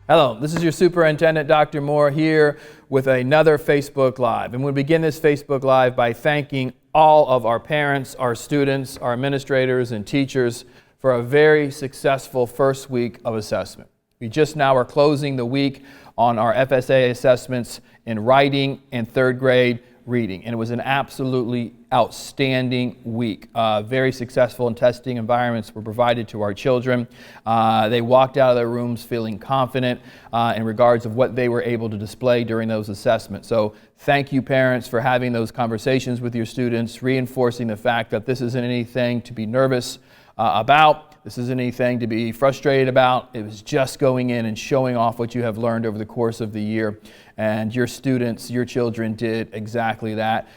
Hello, this is your Superintendent, Dr. Moore, here with another Facebook Live. And we'll begin this Facebook Live by thanking all of our parents, our students, our administrators, and teachers for a very successful first week of assessment. We just now are closing the week on our FSA assessments in writing and third grade reading, and it was an absolutely outstanding week. Very successful and testing environments were provided to our children. They walked out of their rooms feeling confident in regards of what they were able to display during those assessments. So thank you, parents, for having those conversations with your students, reinforcing the fact that this isn't anything to be nervous about. This isn't anything to be frustrated about. It was just going in and showing off what you have learned over the course of the year. And your students, your children did exactly that.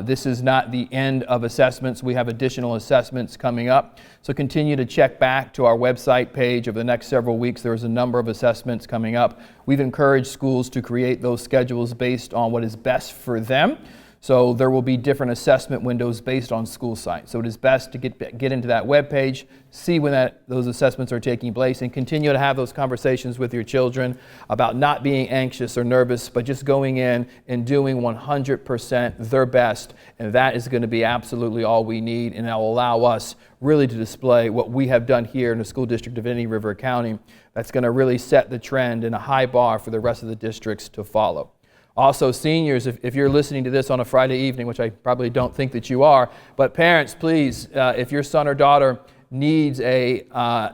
This is not the end of assessments. We have additional assessments coming up. So continue to check back to our website page over the next several weeks. There's a number of assessments coming up. We've encouraged schools to create those schedules based on what is best for them. So there will be different assessment windows based on school site. So it is best to get into that web page, see when those assessments are taking place, and continue to have those conversations with your children about not being anxious or nervous, but just going in and doing 100% their best. And that is going to be absolutely all we need, and that will allow us really to display what we have done here in the school district of Indian River County. That's going to really set the trend and a high bar for the rest of the districts to follow. Also, seniors, if you're listening to this on a Friday evening, which I probably don't think that you are, but parents, please, if your son or daughter needs a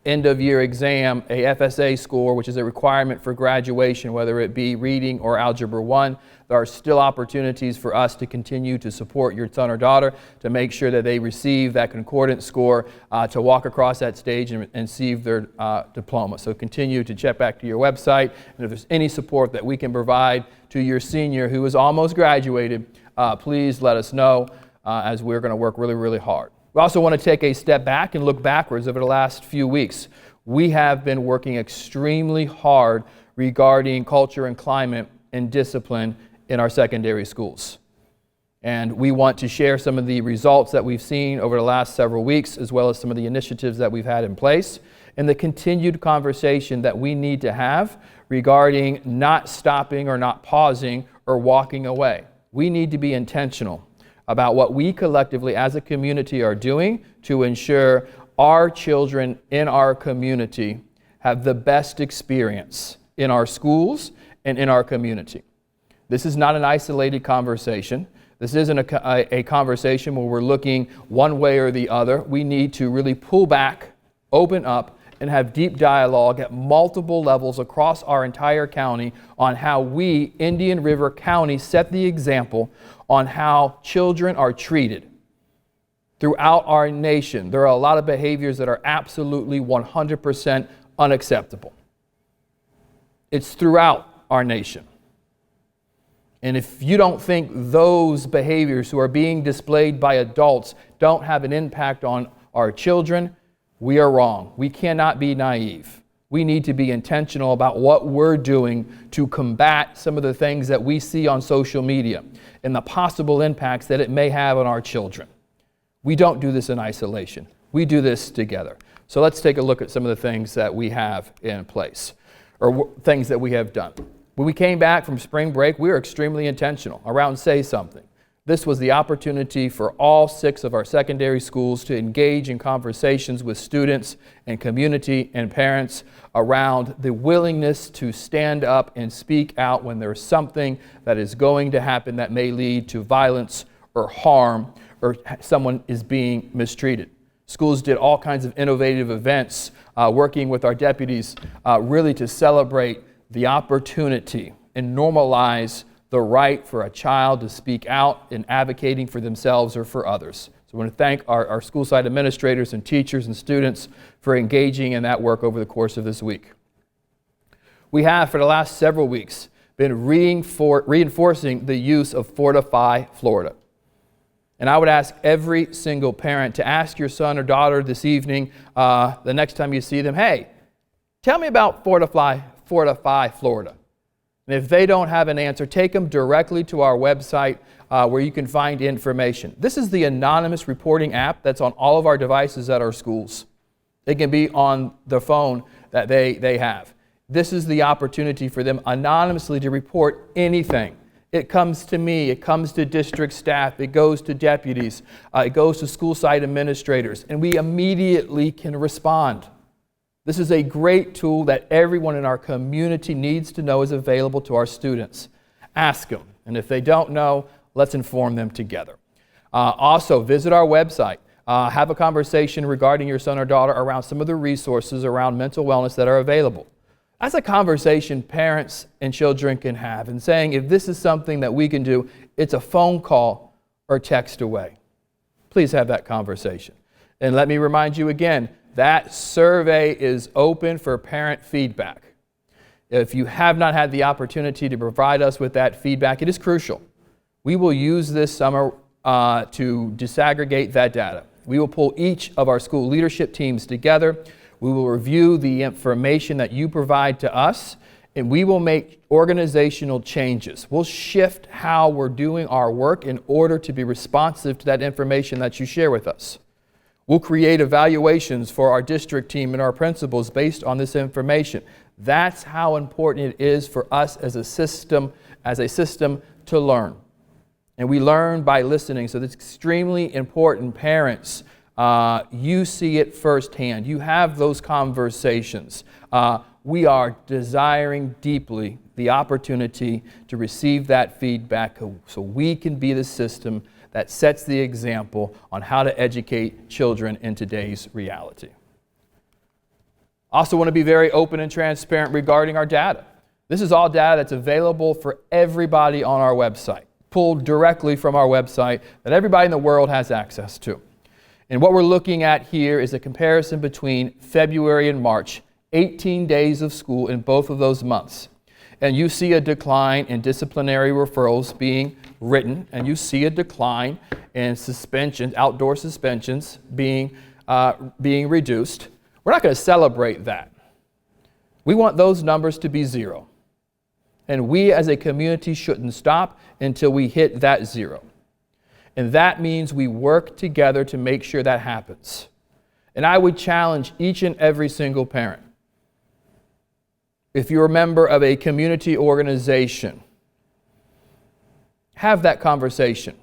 end-of-year exam, a FSA score, which is a requirement for graduation, whether it be reading or Algebra 1, there are still opportunities for us to continue to support your son or daughter to make sure that they receive that concordant score to walk across that stage and receive their diploma. So continue to check back to your website, and if there's any support that we can provide to your senior who is almost graduated, please let us know as we're going to work really, really hard. We also want to take a step back and look backwards over the last few weeks. We have been working extremely hard regarding culture and climate and discipline in our secondary schools. And we want to share some of the results that we've seen over the last several weeks, as well as some of the initiatives that we've had in place, and the continued conversation that we need to have regarding not stopping or not pausing or walking away. We need to be intentional about what we collectively as a community are doing to ensure our children in our community have the best experience in our schools and in our community. This is not an isolated conversation. This isn't a conversation where we're looking one way or the other. We need to really pull back, open up, and have deep dialogue at multiple levels across our entire county on how we, Indian River County, set the example on how children are treated throughout our nation. There are a lot of behaviors that are absolutely 100% unacceptable. It's throughout our nation. And if you don't think those behaviors who are being displayed by adults don't have an impact on our children, we are wrong. We cannot be naive. We need to be intentional about what we're doing to combat some of the things that we see on social media and the possible impacts that it may have on our children. We don't do this in isolation. We do this together. So let's take a look at some of the things that we have in place, or things that we have done. When we came back from spring break, we were extremely intentional around Say Something. This was the opportunity for all 6 of our secondary schools to engage in conversations with students and community and parents around the willingness to stand up and speak out when there's something that is going to happen that may lead to violence or harm or someone is being mistreated. Schools did all kinds of innovative events working with our deputies really to celebrate the opportunity and normalize the right for a child to speak out in advocating for themselves or for others. So I want to thank our school site administrators and teachers and students for engaging in that work over the course of this week. We have, for the last several weeks, been reinforcing the use of Fortify Florida. And I would ask every single parent to ask your son or daughter this evening, the next time you see them, hey, tell me about Fortify Florida. And if they don't have an answer, take them directly to our website where you can find information. This is the anonymous reporting app that's on all of our devices at our schools. It can be on the phone that they have. This is the opportunity for them anonymously to report anything. It comes to me, it comes to district staff, it goes to deputies, it goes to school site administrators, and we immediately can respond. This is a great tool that everyone in our community needs to know is available to our students. Ask them, and if they don't know, let's inform them together. Also, visit our website. Have a conversation regarding your son or daughter around some of the resources around mental wellness that are available. That's a conversation parents and children can have, and saying if this is something that we can do, it's a phone call or text away. Please have that conversation. And let me remind you again, that survey is open for parent feedback. If you have not had the opportunity to provide us with that feedback, it is crucial. We will use this summer to disaggregate that data. We will pull each of our school leadership teams together. We will review the information that you provide to us, and we will make organizational changes. We'll shift how we're doing our work in order to be responsive to that information that you share with us. We'll create evaluations for our district team and our principals based on this information. That's how important it is for us as a system to learn. And we learn by listening, so that's extremely important. Parents, you see it firsthand. You have those conversations. We are desiring deeply the opportunity to receive that feedback so we can be the system that sets the example on how to educate children in today's reality. Also want to be very open and transparent regarding our data. This is all data that's available for everybody on our website, pulled directly from our website that everybody in the world has access to. And what we're looking at here is a comparison between February and March, 18 days of school in both of those months. And you see a decline in disciplinary referrals being written, and you see a decline in suspensions, outdoor suspensions being reduced. We're not going to celebrate that. We want those numbers to be zero. And we as a community shouldn't stop until we hit that zero. And that means we work together to make sure that happens. And I would challenge each and every single parent. If you're a member of a community organization, have that conversation.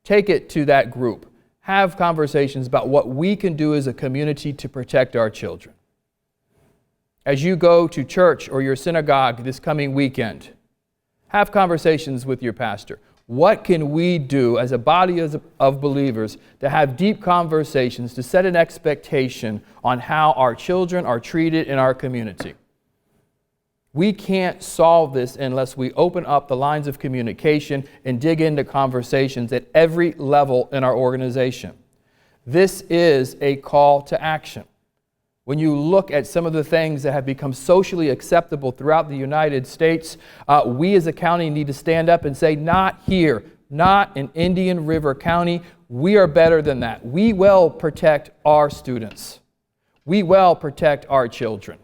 Take it to that group. Have conversations about what we can do as a community to protect our children. As you go to church or your synagogue this coming weekend, have conversations with your pastor. What can we do as a body of believers to have deep conversations, to set an expectation on how our children are treated in our community? We can't solve this unless we open up the lines of communication and dig into conversations at every level in our organization. This is a call to action. When you look at some of the things that have become socially acceptable throughout the United States, we as a county need to stand up and say, not here, not in Indian River County. We are better than that. We will protect our students. We will protect our children.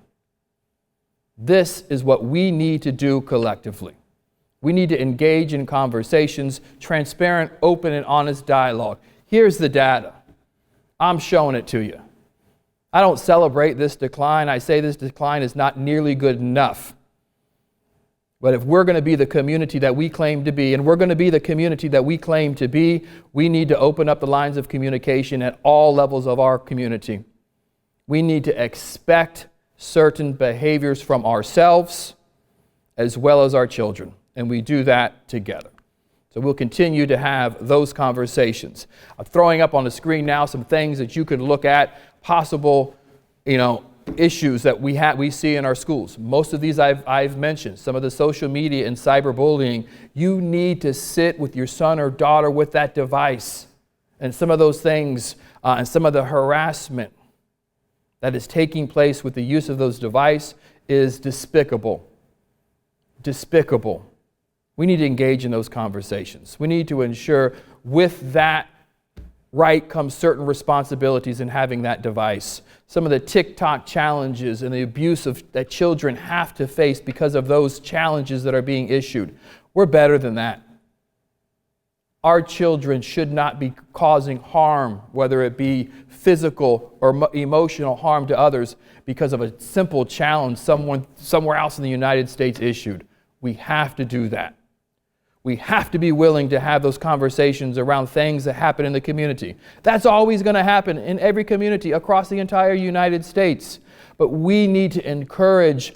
This is what we need to do collectively. We need to engage in conversations, transparent, open, and honest dialogue. Here's the data. I'm showing it to you. I don't celebrate this decline. I say this decline is not nearly good enough. But if we're going to be the community that we claim to be, and we're going to be the community that we claim to be, we need to open up the lines of communication at all levels of our community. We need to expect certain behaviors from ourselves as well as our children, and we do that together. So we'll continue to have those conversations. I'm throwing up on the screen now some things that you could look at, possible, issues that we see in our schools. Most of these I've mentioned, some of the social media and cyberbullying. You need to sit with your son or daughter with that device. And some of those things and some of the harassment that is taking place with the use of those devices is despicable. Despicable. We need to engage in those conversations. We need to ensure with that right comes certain responsibilities in having that device. Some of the TikTok challenges and the abuse that children have to face because of those challenges that are being issued. We're better than that. Our children should not be causing harm, whether it be physical or emotional harm to others, because of a simple challenge someone somewhere else in the United States issued. We have to do that. We have to be willing to have those conversations around things that happen in the community. That's always going to happen in every community across the entire United States. But we need to encourage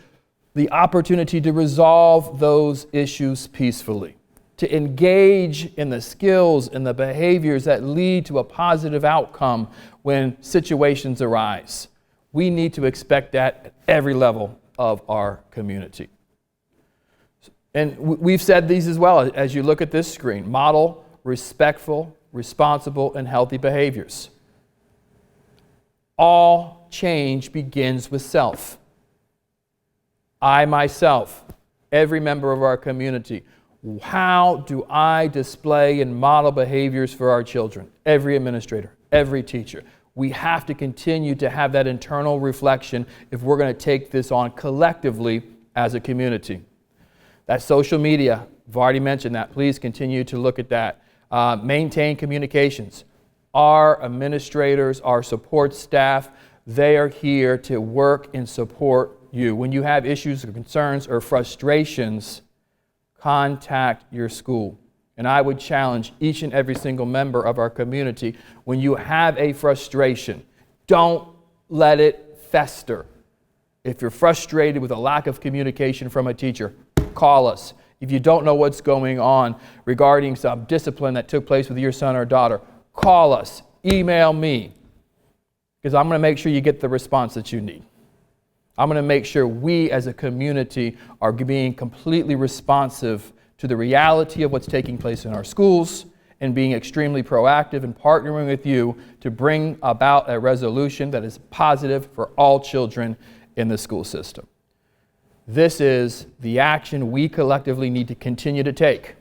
the opportunity to resolve those issues peacefully, to engage in the skills and the behaviors that lead to a positive outcome when situations arise. We need to expect that at every level of our community. And we've said these as well as you look at this screen. Model respectful, responsible, and healthy behaviors. All change begins with self. I myself, every member of our community, how do I display and model behaviors for our children? Every administrator, every teacher. We have to continue to have that internal reflection if we're going to take this on collectively as a community. That's social media. I've already mentioned that. Please continue to look at that. Maintain communications. Our administrators, our support staff, they are here to work and support you. When you have issues or concerns or frustrations, contact your school. And I would challenge each and every single member of our community, when you have a frustration, don't let it fester. If you're frustrated with a lack of communication from a teacher, call us. If you don't know what's going on regarding some discipline that took place with your son or daughter, call us, email me, because I'm going to make sure you get the response that you need. I'm going to make sure we as a community are being completely responsive to the reality of what's taking place in our schools and being extremely proactive and partnering with you to bring about a resolution that is positive for all children in the school system. This is the action we collectively need to continue to take.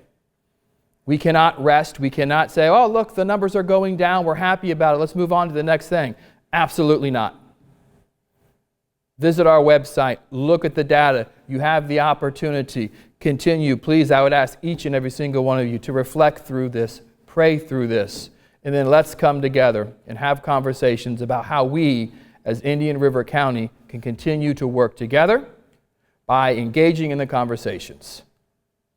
We cannot rest. We cannot say, oh, look, the numbers are going down. We're happy about it. Let's move on to the next thing. Absolutely not. Visit our website. Look at the data. You have the opportunity. Continue. Please, I would ask each and every single one of you to reflect through this, pray through this, and then let's come together and have conversations about how we, as Indian River County, can continue to work together by engaging in the conversations.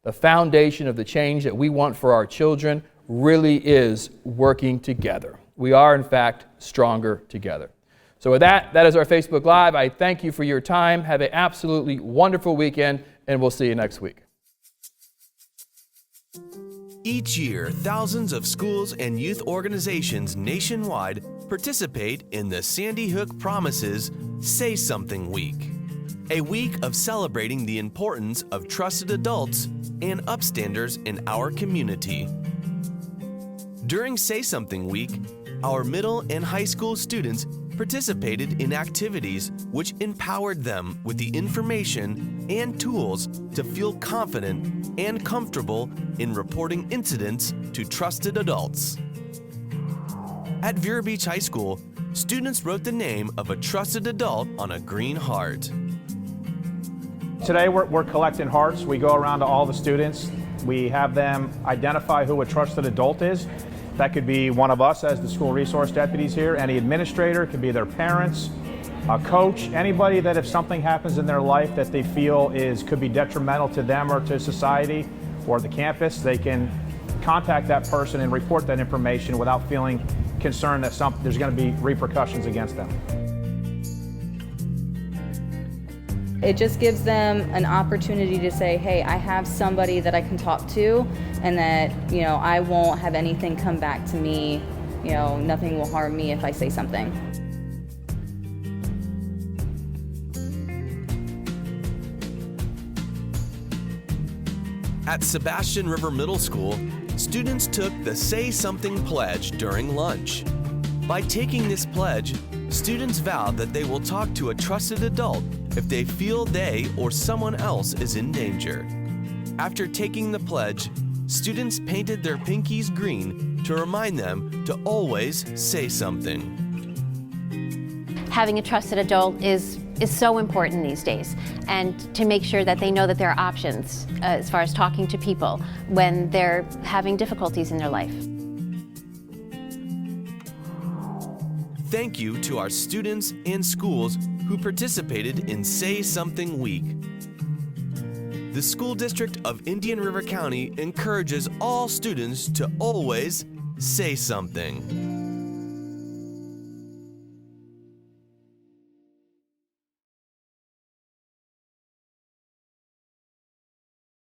The foundation of the change that we want for our children really is working together. We are, in fact, stronger together. So with that, that is our Facebook Live. I thank you for your time. Have an absolutely wonderful weekend, and we'll see you next week. Each year, thousands of schools and youth organizations nationwide participate in the Sandy Hook Promises Say Something Week. A week of celebrating the importance of trusted adults and upstanders in our community. During Say Something Week, our middle and high school students participated in activities which empowered them with the information and tools to feel confident and comfortable in reporting incidents to trusted adults. At Vero Beach High School, students wrote the name of a trusted adult on a green heart. Today we're collecting hearts. We go around to all the students. We have them identify who a trusted adult is. That could be one of us as the school resource deputies here, any administrator, it could be their parents, a coach, anybody that if something happens in their life that they feel could be detrimental to them or to society or the campus, they can contact that person and report that information without feeling concerned that there's going to be repercussions against them. It just gives them an opportunity to say, hey, I have somebody that I can talk to, and that, I won't have anything come back to me, nothing will harm me if I say something. At Sebastian River Middle School, students took the Say Something pledge during lunch. By taking this pledge, students vowed that they will talk to a trusted adult if they feel they or someone else is in danger. After taking the pledge, students painted their pinkies green to remind them to always say something. Having a trusted adult is is so important these days, and to make sure that they know that there are options as far as talking to people when they're having difficulties in their life. Thank you to our students and schools who participated in Say Something Week. The School District of Indian River County encourages all students to always say something.